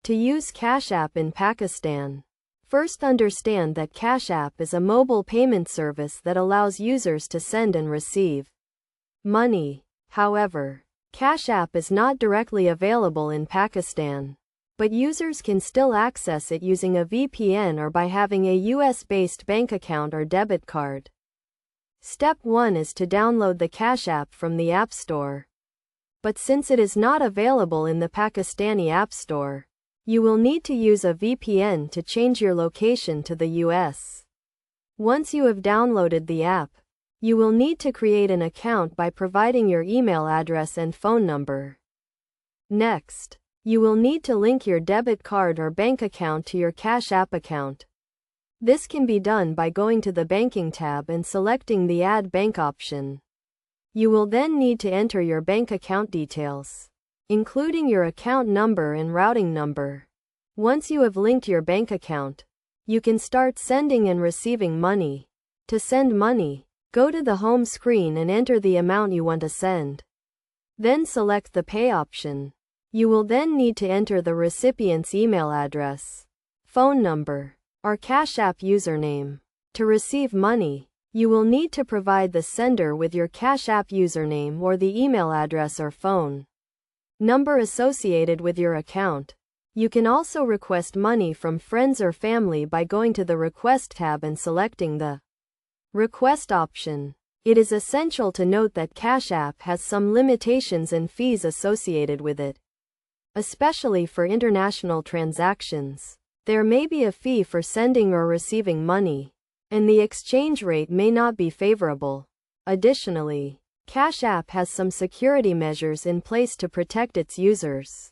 To use Cash App in Pakistan. First, understand that Cash App is a mobile payment service that allows users to send and receive money. However, Cash App is not directly available in Pakistan, but users can still access it using a VPN or by having a US-based bank account or debit card. Step 1 is to download the Cash App from the App Store. But since it is not available in the Pakistani App Store, you will need to use a VPN to change your location to the US. Once you have downloaded the app, you will need to create an account by providing your email address and phone number. Next, you will need to link your debit card or bank account to your Cash App account. This can be done by going to the Banking tab and selecting the Add Bank option. You will then need to enter your bank account details, including your account number and routing number. Once you have linked your bank account, you can start sending and receiving money. To send money, go to the home screen and enter the amount you want to send. Then select the Pay option. You will then need to enter the recipient's email address, phone number, or Cash App username. To receive money, you will need to provide the sender with your Cash App username or the email address or phone number associated with your account. You can also request money from friends or family by going to the Request tab and selecting the Request option. It is essential to note that Cash App has some limitations and fees associated with it, especially for international transactions. There may be a fee for sending or receiving money, and the exchange rate may not be favorable. Additionally, Cash App has some security measures in place to protect its users,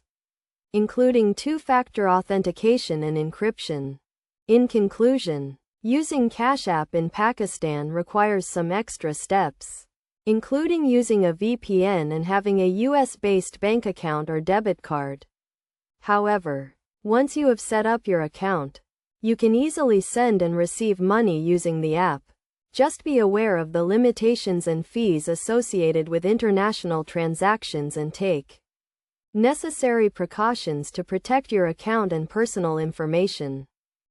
including two-factor authentication and encryption. In conclusion, using Cash App in Pakistan requires some extra steps, including using a VPN and having a US-based bank account or debit card. However, once you have set up your account, you can easily send and receive money using the app. Just be aware of the limitations and fees associated with international transactions and take necessary precautions to protect your account and personal information.